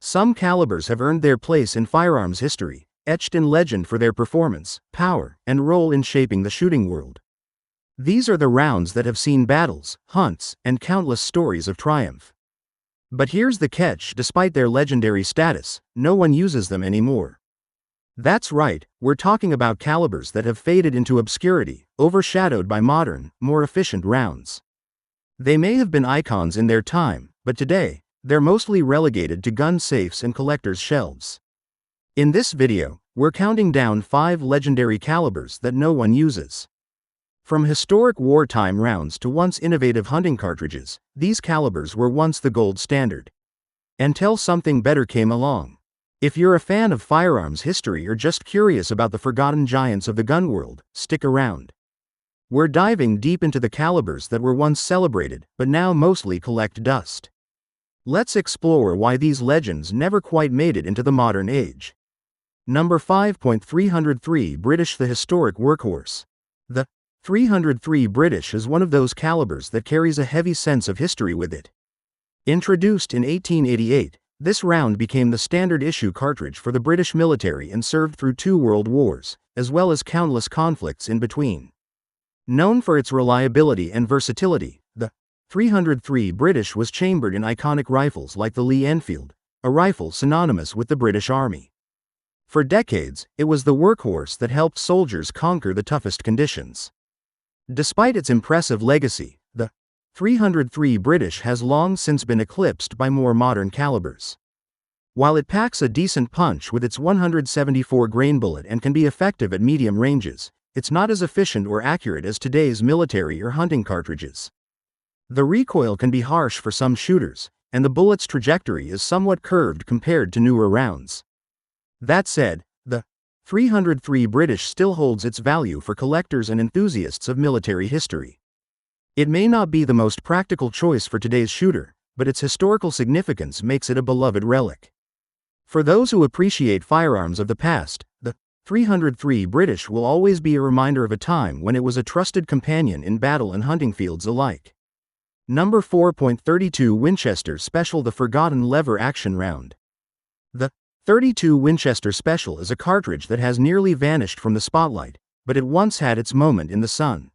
Some calibers have earned their place in firearms history, etched in legend for their performance, power, and role in shaping the shooting world. These are the rounds that have seen battles, hunts, and countless stories of triumph. But here's the catch: despite their legendary status, no one uses them anymore. That's right, we're talking about calibers that have faded into obscurity, overshadowed by modern, more efficient rounds. They may have been icons in their time, but today, they're mostly relegated to gun safes and collectors' shelves. In this video, we're counting down 5 legendary calibers that no one uses. From historic wartime rounds to once innovative hunting cartridges, these calibers were once the gold standard. Until something better came along. If you're a fan of firearms history or just curious about the forgotten giants of the gun world, stick around. We're diving deep into the calibers that were once celebrated, but now mostly collect dust. Let's explore why these legends never quite made it into the modern age. Number 5.303 British. The historic workhorse. The 303 British is one of those calibers that carries a heavy sense of history with it. Introduced in 1888, this round became the standard issue cartridge for the British military and served through 2 world wars, as well as countless conflicts in between. Known for its reliability and versatility, the 303 British was chambered in iconic rifles like the Lee Enfield, a rifle synonymous with the British Army. For decades, it was the workhorse that helped soldiers conquer the toughest conditions. Despite its impressive legacy, the 303 British has long since been eclipsed by more modern calibers. While it packs a decent punch with its 174 grain bullet and can be effective at medium ranges, it's not as efficient or accurate as today's military or hunting cartridges. The recoil can be harsh for some shooters, and the bullet's trajectory is somewhat curved compared to newer rounds. That said, the 303 British still holds its value for collectors and enthusiasts of military history. It may not be the most practical choice for today's shooter, but its historical significance makes it a beloved relic. For those who appreciate firearms of the past, the 303 British will always be a reminder of a time when it was a trusted companion in battle and hunting fields alike. Number 4.32 Winchester Special. The forgotten lever action round. The 32 Winchester Special is a cartridge that has nearly vanished from the spotlight, but it once had its moment in the sun.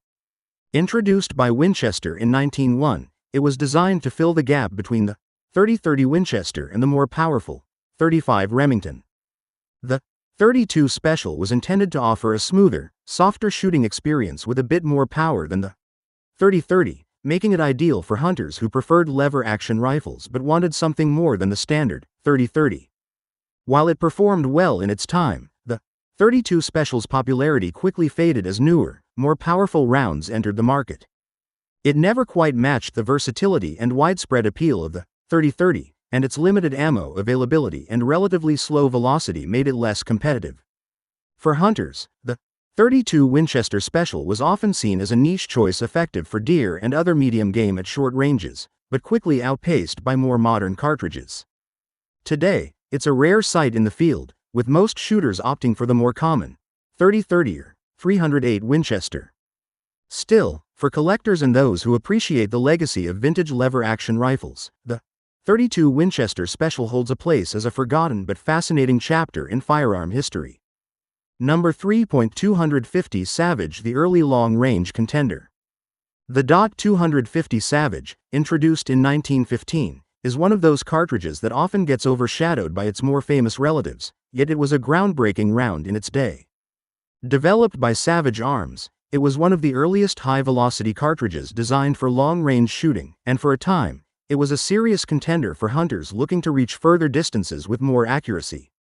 Introduced by Winchester in 1901, it was designed to fill the gap between the 30-30 Winchester and the more powerful 35 Remington. The 32 Special was intended to offer a smoother, softer shooting experience with a bit more power than the 30-30, making it ideal for hunters who preferred lever-action rifles but wanted something more than the standard 30-30. While it performed well in its time, the 32 Special's popularity quickly faded as newer, more powerful rounds entered the market. It never quite matched the versatility and widespread appeal of the 30-30, and its limited ammo availability and relatively slow velocity made it less competitive. For hunters, the 32 Winchester Special was often seen as a niche choice effective for deer and other medium game at short ranges, but quickly outpaced by more modern cartridges. Today, it's a rare sight in the field, with most shooters opting for the more common 30-30 or 308 Winchester. Still, for collectors and those who appreciate the legacy of vintage lever-action rifles, the 32 Winchester Special holds a place as a forgotten but fascinating chapter in firearm history. Number 3.250 Savage. The early long-range contender. The .250 Savage, introduced in 1915, is one of those cartridges that often gets overshadowed by its more famous relatives, yet it was a groundbreaking round in its day. Developed by Savage Arms, it was one of the earliest high-velocity cartridges designed for long-range shooting, and for a time, it was a serious contender for hunters looking to reach further distances with more accuracy.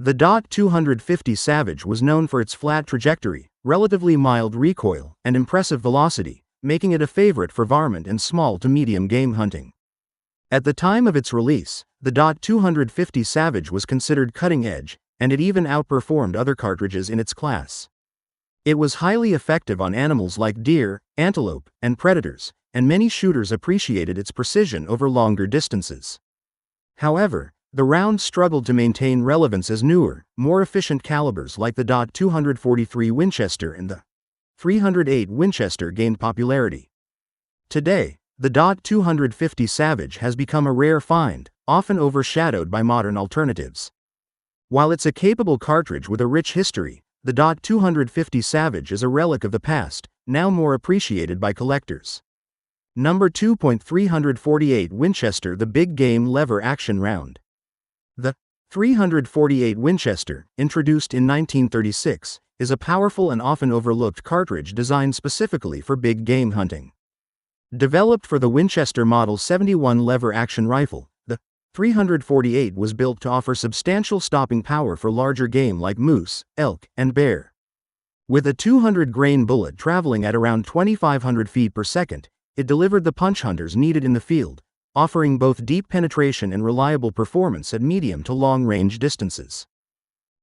The .250 Savage was known for its flat trajectory, relatively mild recoil, and impressive velocity, making it a favorite for varmint and small to medium game hunting. At the time of its release, the .250 Savage was considered cutting-edge, and it even outperformed other cartridges in its class. It was highly effective on animals like deer, antelope, and predators, and many shooters appreciated its precision over longer distances. However, the round struggled to maintain relevance as newer, more efficient calibers like the .243 Winchester and the 308 Winchester gained popularity. Today, the .250 Savage has become a rare find, often overshadowed by modern alternatives. While it's a capable cartridge with a rich history, the .250 Savage is a relic of the past, now more appreciated by collectors. Number 2. 348 Winchester, the big game lever action round. The 348 Winchester, introduced in 1936, is a powerful and often overlooked cartridge designed specifically for big game hunting. Developed for the Winchester Model 71 lever-action rifle, the 348 was built to offer substantial stopping power for larger game like moose, elk, and bear. With a 200-grain bullet traveling at around 2,500 feet per second, it delivered the punch hunters needed in the field, offering both deep penetration and reliable performance at medium to long-range distances.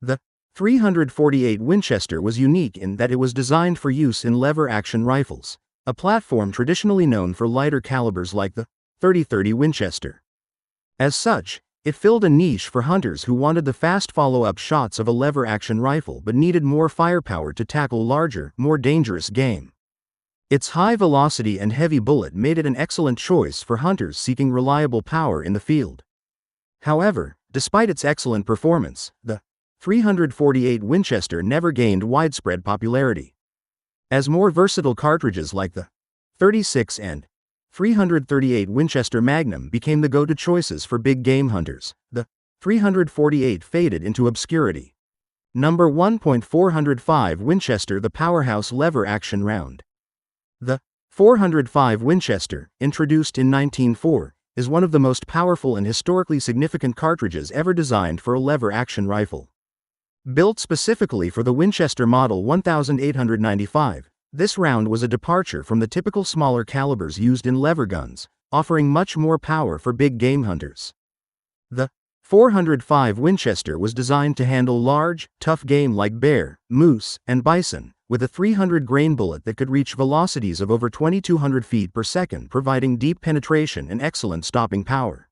The 348 Winchester was unique in that it was designed for use in lever-action rifles, a platform traditionally known for lighter calibers like the .30-30 Winchester. As such, it filled a niche for hunters who wanted the fast follow-up shots of a lever-action rifle but needed more firepower to tackle larger, more dangerous game. Its high velocity and heavy bullet made it an excellent choice for hunters seeking reliable power in the field. However, despite its excellent performance, the 348 Winchester never gained widespread popularity. As more versatile cartridges like the .36 and .338 Winchester Magnum became the go-to choices for big game hunters, the 348 faded into obscurity. Number 1. 405 Winchester, the powerhouse lever-action round. The .405 Winchester, introduced in 1904, is one of the most powerful and historically significant cartridges ever designed for a lever-action rifle. Built specifically for the Winchester Model 1895, this round was a departure from the typical smaller calibers used in lever guns, offering much more power for big game hunters. The .405 Winchester was designed to handle large, tough game like bear, moose, and bison, with a 300-grain bullet that could reach velocities of over 2,200 feet per second, providing deep penetration and excellent stopping power.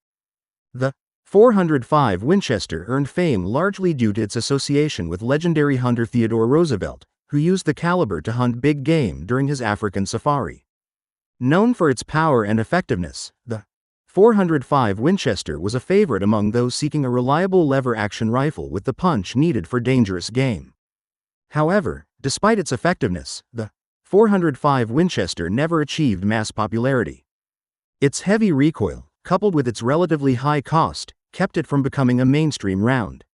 The .405 Winchester earned fame largely due to its association with legendary hunter Theodore Roosevelt, who used the caliber to hunt big game during his African safari. Known for its power and effectiveness, the .405 Winchester was a favorite among those seeking a reliable lever-action rifle with the punch needed for dangerous game. However, despite its effectiveness, the .405 Winchester never achieved mass popularity. Its heavy recoil, coupled with its relatively high cost, kept it from becoming a mainstream round.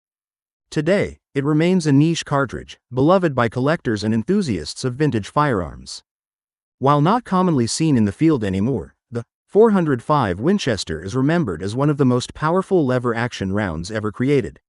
Today, it remains a niche cartridge, beloved by collectors and enthusiasts of vintage firearms. While not commonly seen in the field anymore, the .405 Winchester is remembered as one of the most powerful lever-action rounds ever created.